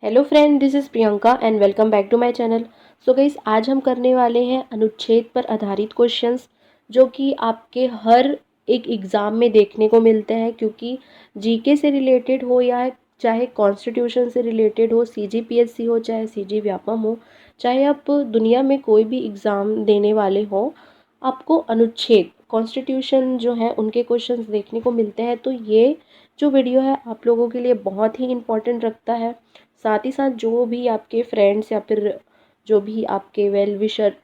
Hello friend, this is Priyanka and welcome back to my channel. So guys, आज हम करने वाले हैं अनुच्छेद पर आधारित क्वेश्चंस जो कि आपके हर एक एग्ज़ाम में देखने को मिलते हैं, क्योंकि जीके से रिलेटेड हो या चाहे कॉन्स्टिट्यूशन से रिलेटेड हो, सीजीपीएससी हो चाहे सीजी व्यापम हो, चाहे आप दुनिया में कोई भी एग्ज़ाम देने वाले हो, आपको अनुच्छेद कॉन्स्टिट्यूशन जो है उनके क्वेश्चंस देखने को मिलते हैं। तो ये जो वीडियो है आप लोगों के लिए बहुत ही इम्पोर्टेंट रखता है। साथ ही साथ जो भी आपके फ्रेंड्स या फिर जो भी आपके वेल विशर,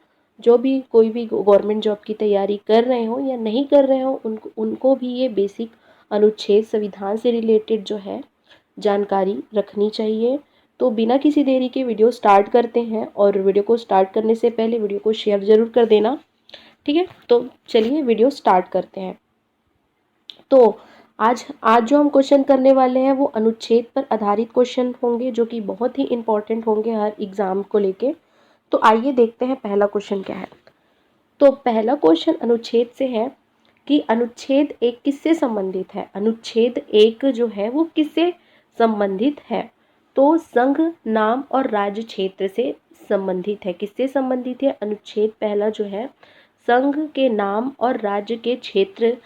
जो भी कोई भी गवर्नमेंट जॉब की तैयारी कर रहे हो या नहीं कर रहे हो, उनको उनको भी ये बेसिक अनुच्छेद संविधान से रिलेटेड जो है जानकारी रखनी चाहिए। तो बिना किसी देरी के वीडियो स्टार्ट करते हैं, और वीडियो को स्टार्ट करने से पहले वीडियो को शेयर ज़रूर कर देना, ठीक है। तो चलिए वीडियो स्टार्ट करते हैं। तो आज आज जो हम क्वेश्चन करने वाले हैं वो अनुच्छेद पर आधारित क्वेश्चन होंगे, जो कि बहुत ही इंपॉर्टेंट होंगे हर एग्जाम को लेके। तो आइए देखते हैं पहला क्वेश्चन क्या है। तो पहला क्वेश्चन अनुच्छेद से है कि अनुच्छेद एक किससे संबंधित है। अनुच्छेद एक जो है वो किससे संबंधित है। तो संघ, नाम और राज्य क्षेत्र से संबंधित है। किससे संबंधित है? अनुच्छेद पहला जो है संघ के नाम और राज्य के क्षेत्र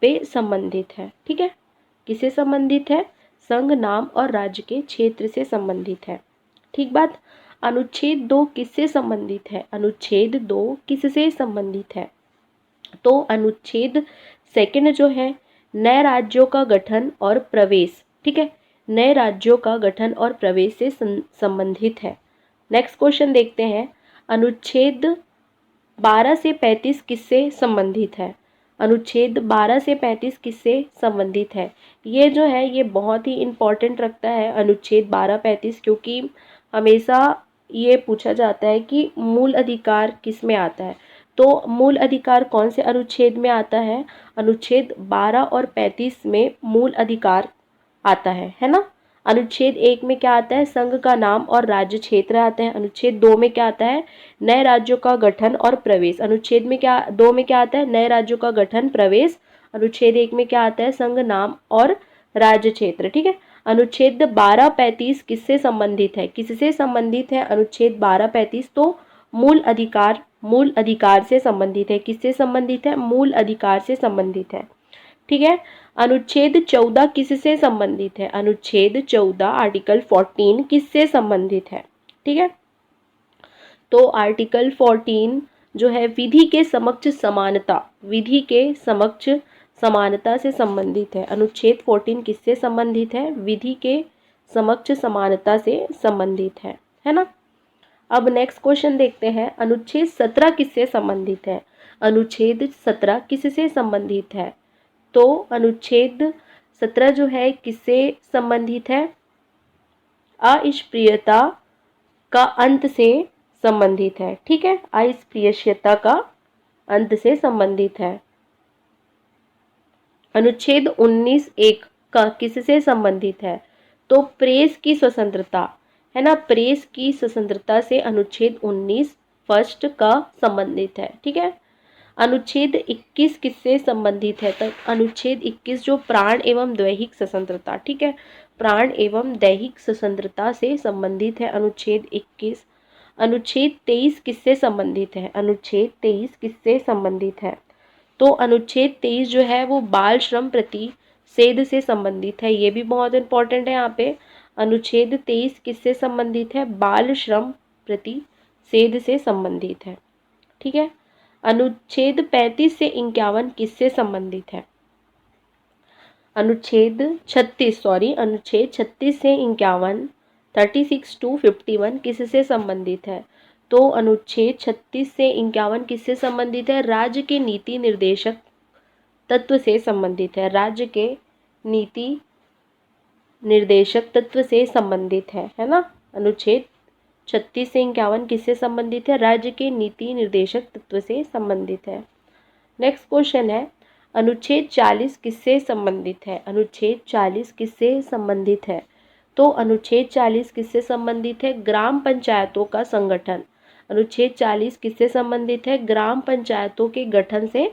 पे संबंधित है, ठीक है। किससे संबंधित है? संघ, नाम और राज्य के क्षेत्र से संबंधित है, ठीक बात। अनुच्छेद दो किससे संबंधित है? अनुच्छेद दो किससे संबंधित है? तो अनुच्छेद सेकंड जो है नए राज्यों का गठन और प्रवेश, ठीक है, नए राज्यों का गठन और प्रवेश से संबंधित है। नेक्स्ट क्वेश्चन देखते हैं। अनुच्छेद 12 से 35 किससे संबंधित है? अनुच्छेद 12 से 35 किससे संबंधित है? ये जो है ये बहुत ही इम्पोर्टेंट रखता है अनुच्छेद 12-35, क्योंकि हमेशा ये पूछा जाता है कि मूल अधिकार किस में आता है। तो मूल अधिकार कौन से अनुच्छेद में आता है? अनुच्छेद 12 और 35 में मूल अधिकार आता है ना। अनुच्छेद एक में क्या आता है? संघ का नाम और राज्य क्षेत्र आते हैं। अनुच्छेद दो में क्या आता है? नए राज्यों का गठन और प्रवेश। अनुच्छेद में क्या, दो में क्या आता है? नए राज्यों का गठन, प्रवेश। अनुच्छेद एक में क्या आता है? संघ, नाम और राज्य क्षेत्र, ठीक है। अनुच्छेद 12-35 किससे संबंधित है? किससे संबंधित है अनुच्छेद 12-35? तो मूल अधिकार, मूल अधिकार से संबंधित है। किससे संबंधित है? मूल अधिकार से संबंधित है, ठीक है। अनुच्छेद 14 किससे संबंधित है? अनुच्छेद 14 आर्टिकल 14 किससे संबंधित है, ठीक है। तो आर्टिकल 14 जो है विधि के समक्ष समानता, विधि के समक्ष समानता से संबंधित है। अनुच्छेद 14 किससे संबंधित है? विधि के समक्ष समानता से संबंधित है ना। अब नेक्स्ट क्वेश्चन देखते हैं। अनुच्छेद 17 किससे संबंधित है? अनुच्छेद 17 किससे संबंधित है? तो अनुच्छेद 17 जो है किससे संबंधित है? अस्पृश्यता का अंत से संबंधित है, ठीक है। अस्पृश्यता का अंत से संबंधित है। अनुच्छेद 19(1) का किससे संबंधित है? तो प्रेस की स्वतंत्रता, है ना, प्रेस की स्वतंत्रता से अनुच्छेद 19 फर्स्ट का संबंधित है, ठीक है। अनुच्छेद 21 किससे संबंधित है? तो अनुच्छेद 21 जो प्राण एवं दैहिक स्वतंत्रता, ठीक है, प्राण एवं दैहिक स्वतंत्रता से संबंधित है अनुच्छेद 21। अनुच्छेद 23 किससे संबंधित है? अनुच्छेद 23 किससे संबंधित है? तो अनुच्छेद 23 जो है वो बाल श्रम प्रतिषेध से संबंधित है। ये भी बहुत इंपॉर्टेंट है यहाँ पे। अनुच्छेद 23 किससे संबंधित है? बाल श्रम प्रतिषेध से संबंधित है, ठीक है। अनुच्छेद 35 से 51 किससे संबंधित है? अनुच्छेद 36 से 51 36 to 51 किससे संबंधित है? तो अनुच्छेद 36 से 51 किससे संबंधित है? राज्य के नीति निर्देशक तत्व से संबंधित है। राज्य के नीति निर्देशक तत्व से संबंधित है ना। अनुच्छेद 36 से 51 किससे संबंधित है? राज्य के नीति निर्देशक तत्व से संबंधित है। नेक्स्ट क्वेश्चन है। अनुच्छेद 40 किससे संबंधित है? अनुच्छेद 40 किससे संबंधित है? तो अनुच्छेद 40 किससे संबंधित है? ग्राम पंचायतों का संगठन। अनुच्छेद 40 किससे संबंधित है? ग्राम पंचायतों के गठन से,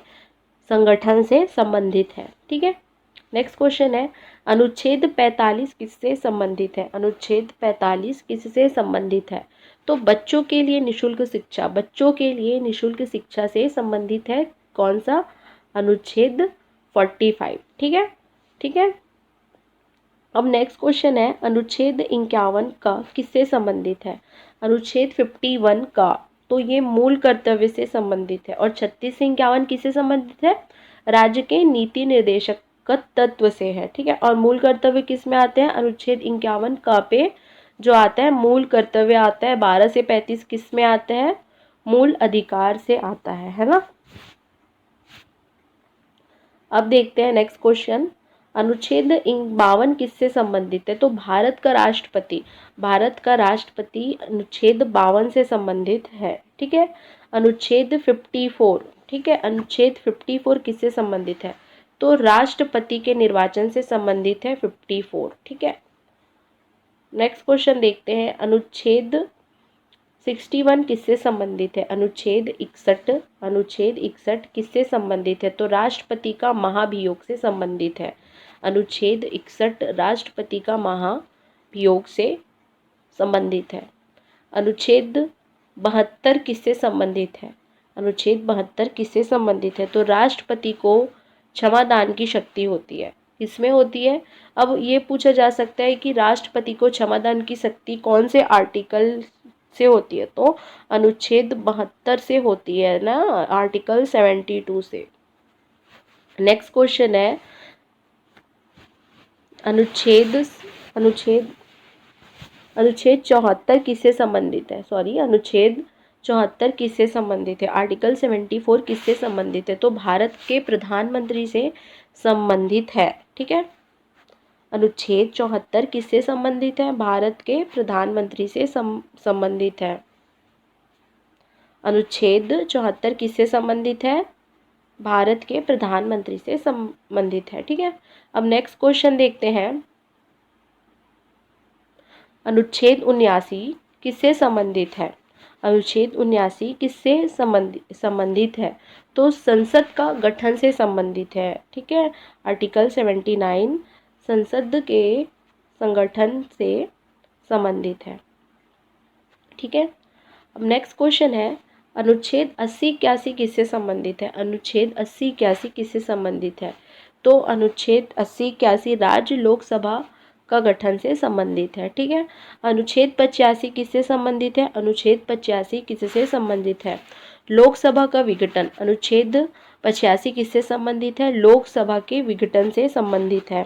संगठन से संबंधित है, ठीक है। नेक्स्ट क्वेश्चन है अनुच्छेद 45 किससे संबंधित है? अनुच्छेद 45 किससे संबंधित है? तो बच्चों के लिए निशुल्क शिक्षा, बच्चों के लिए निशुल्क शिक्षा से संबंधित है। कौन सा? अनुच्छेद 45। ठीक है, ठीक है। अब नेक्स्ट क्वेश्चन है अनुच्छेद 51 का किससे संबंधित है? अनुच्छेद 51 का तो ये मूल कर्तव्य से संबंधित है। और 36 से 51 किससे संबंधित है? राज्य के नीति निर्देशक तत्व से है। ठीक है, और मूल कर्तव्य किस में आते हैं? अनुच्छेद 51 का पे जो आता है मूल कर्तव्य आता है। 12 से 35 किस में आता है? मूल अधिकार से आता है ना। अब देखते हैं नेक्स्ट क्वेश्चन, अनुच्छेद 52 किससे संबंधित है? तो भारत का राष्ट्रपति, भारत का राष्ट्रपति अनुच्छेद 52 से संबंधित है। ठीक है, अनुच्छेद 54, ठीक है, अनुच्छेद 54 किससे संबंधित है? तो राष्ट्रपति के निर्वाचन से संबंधित है 54। ठीक है, नेक्स्ट क्वेश्चन देखते हैं अनुच्छेद 61 किससे संबंधित है? अनुच्छेद 61, अनुच्छेद 61 किससे संबंधित है? तो राष्ट्रपति का महाभियोग से संबंधित है। अनुच्छेद 61 राष्ट्रपति का महाभियोग से संबंधित है। अनुच्छेद 72 किससे संबंधित है? अनुच्छेद 72 किससे संबंधित है? तो राष्ट्रपति को क्षमादान की शक्ति होती है। किसमें होती है? अब ये पूछा जा सकता है कि राष्ट्रपति को क्षमादान की शक्ति कौन से आर्टिकल से होती है? तो अनुच्छेद 72 से होती है ना, आर्टिकल 72 से। नेक्स्ट क्वेश्चन है अनुच्छेद अनुच्छेद अनुच्छेद 74 किससे संबंधित है? सॉरी, अनुच्छेद 74 किससे संबंधित है? आर्टिकल 74 किससे संबंधित है? तो भारत के प्रधानमंत्री से संबंधित है। ठीक है, अनुच्छेद 74 किससे संबंधित है? भारत के प्रधानमंत्री से संबंधित है। अनुच्छेद 74 किससे संबंधित है? भारत के प्रधानमंत्री से संबंधित है। ठीक है, अब नेक्स्ट क्वेश्चन देखते हैं अनुच्छेद 79 किससे संबंधित है? अनुच्छेद 79 किससे संबंधित है? तो संसद का गठन से संबंधित है। ठीक है, आर्टिकल 79 संसद के संगठन से संबंधित है। ठीक है, अब नेक्स्ट क्वेश्चन है अनुच्छेद 80-81 किससे संबंधित है? अनुच्छेद 80-81 किससे संबंधित है? तो अनुच्छेद 80-81 राज्य लोकसभा का गठन से संबंधित है। ठीक है, अनुच्छेद 85 किससे संबंधित है? अनुच्छेद 85 किससे संबंधित है? लोकसभा का विघटन। अनुच्छेद 85 किससे संबंधित है? लोकसभा के विघटन से संबंधित है।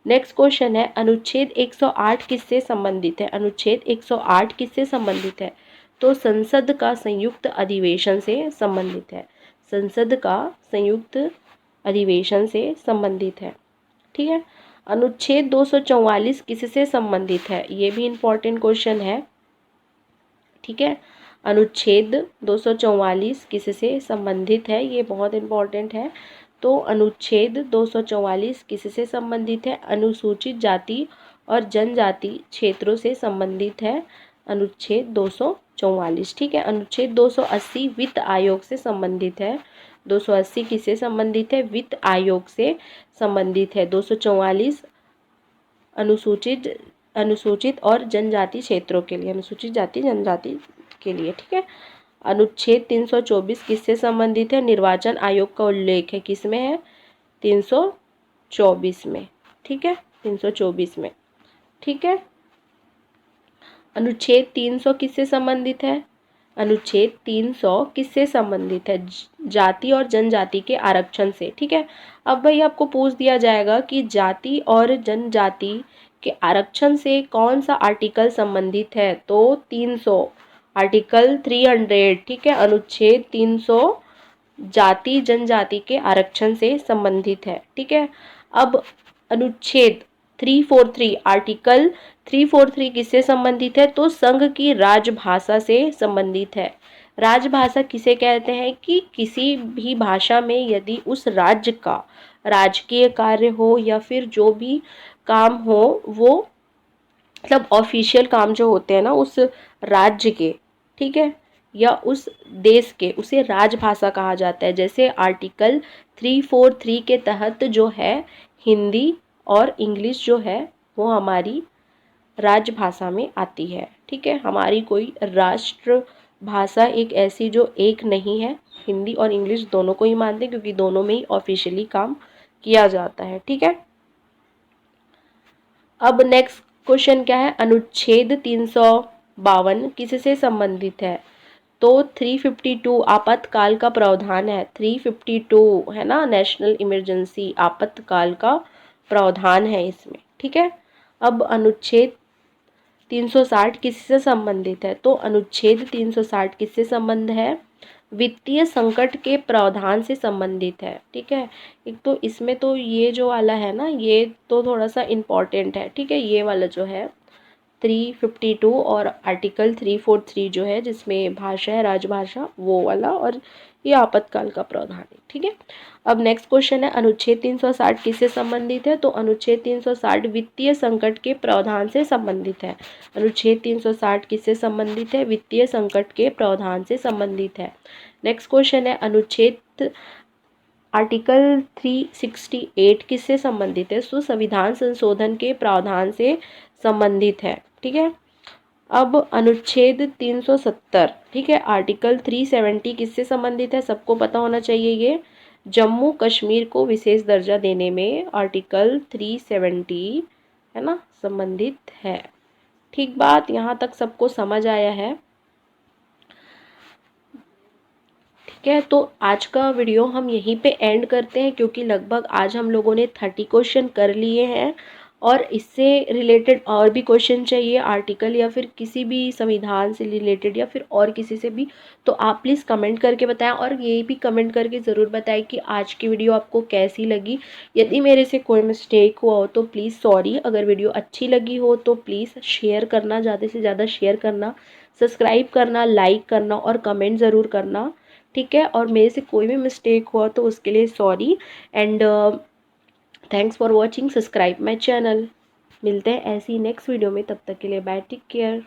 नेक्स्ट क्वेश्चन है अनुच्छेद 108 किससे संबंधित है? अनुच्छेद 108 किससे संबंधित है? तो संसद का संयुक्त अधिवेशन से संबंधित है। संसद का संयुक्त अधिवेशन से संबंधित है। ठीक है, अनुच्छेद 244 किससे संबंधित है? ये भी इम्पोर्टेंट क्वेश्चन है। ठीक है, अनुच्छेद 244 किससे संबंधित है? ये बहुत इम्पोर्टेंट है। तो अनुच्छेद 244 किससे संबंधित है? अनुसूचित जाति और जनजाति क्षेत्रों से संबंधित है अनुच्छेद 244। ठीक है, अनुच्छेद 280 वित्त आयोग से संबंधित है। 280 किससे संबंधित है? वित्त आयोग से संबंधित है। 244 अनुसूचित और जनजाति क्षेत्रों के लिए, अनुसूचित जाति जनजाति के लिए। ठीक है, अनुच्छेद 324 किससे संबंधित है? निर्वाचन आयोग का उल्लेख है किसमें है? 324 में। ठीक है, 324 में। ठीक है, अनुच्छेद 300 किससे संबंधित है? अनुच्छेद 300 किससे संबंधित है? जाति और जनजाति के आरक्षण से। ठीक है, अब भाई आपको पूछ दिया जाएगा कि जाति और जनजाति के आरक्षण से कौन सा आर्टिकल संबंधित है? तो 300, आर्टिकल 300। ठीक है, अनुच्छेद 300 जाति जनजाति के आरक्षण से संबंधित है। ठीक है, अब अनुच्छेद 343, आर्टिकल 343 किससे संबंधित है? तो संघ की राजभाषा से संबंधित है। राजभाषा किसे कहते हैं? कि किसी भी भाषा में यदि उस राज्य का राजकीय कार्य हो या फिर जो भी काम हो, वो मतलब ऑफिशियल काम जो होते हैं ना उस राज्य के, ठीक है, या उस देश के, उसे राजभाषा कहा जाता है। जैसे आर्टिकल 343 के तहत जो है हिंदी और इंग्लिश जो है वो हमारी राजभाषा में आती है। ठीक है, हमारी कोई राष्ट्र भाषा एक ऐसी जो एक नहीं है, हिंदी और इंग्लिश दोनों को ही मानते हैं क्योंकि दोनों में ही ऑफिशियली काम किया जाता है। ठीक है, अब नेक्स्ट क्वेश्चन क्या है, अनुच्छेद 352 किससे संबंधित है? तो 352 आपातकाल का प्रावधान है। 352 है ना, नेशनल इमरजेंसी, आपातकाल का प्रावधान है इसमें। ठीक है, अब अनुच्छेद 360 किससे संबंधित है? तो अनुच्छेद 360 किससे संबंध है? वित्तीय संकट के प्रावधान से संबंधित है। ठीक है, एक तो इसमें तो ये जो वाला है ना, ये तो थोड़ा सा इम्पॉर्टेंट है। ठीक है, ये वाला जो है 352 और आर्टिकल 343 जो है जिसमें भाषा है राजभाषा, वो वाला, और ये आपातकाल का प्रावधान है। ठीक है, अब नेक्स्ट क्वेश्चन है, अनुच्छेद 360 किससे संबंधित है? तो अनुच्छेद 360 वित्तीय संकट के प्रावधान से संबंधित है। अनुच्छेद 360 किससे संबंधित है? वित्तीय संकट के प्रावधान से संबंधित है। नेक्स्ट क्वेश्चन है, अनुच्छेद आर्टिकल 368 किससे संबंधित है? तो संविधान संशोधन के प्रावधान से संबंधित है। ठीक है, अब अनुच्छेद 370, ठीक है, आर्टिकल 370 किससे संबंधित है? सबको पता होना चाहिए, ये जम्मू कश्मीर को विशेष दर्जा देने में आर्टिकल 370 है ना संबंधित है। ठीक बात, यहाँ तक सबको समझ आया है? ठीक है, तो आज का वीडियो हम यहीं पे एंड करते हैं क्योंकि लगभग आज हम लोगों ने 30 क्वेश्चन कर लिए हैं और इससे रिलेटेड और भी क्वेश्चन चाहिए आर्टिकल या फिर किसी भी संविधान से रिलेटेड या फिर और किसी से भी, तो आप प्लीज़ कमेंट करके बताएं और ये भी कमेंट करके ज़रूर बताएं कि आज की वीडियो आपको कैसी लगी। यदि मेरे से कोई मिस्टेक हुआ हो तो प्लीज़ सॉरी। अगर वीडियो अच्छी लगी हो तो प्लीज़ शेयर करना, ज़्यादा से ज़्यादा शेयर करना, सब्सक्राइब करना, लाइक करना और कमेंट ज़रूर करना। ठीक है, और मेरे से कोई भी मिस्टेक हुआ तो उसके लिए sorry and thanks for watching, subscribe my channel. मिलते हैं ऐसी नेक्स्ट वीडियो में, तब तक के लिए बाय, टेक केयर।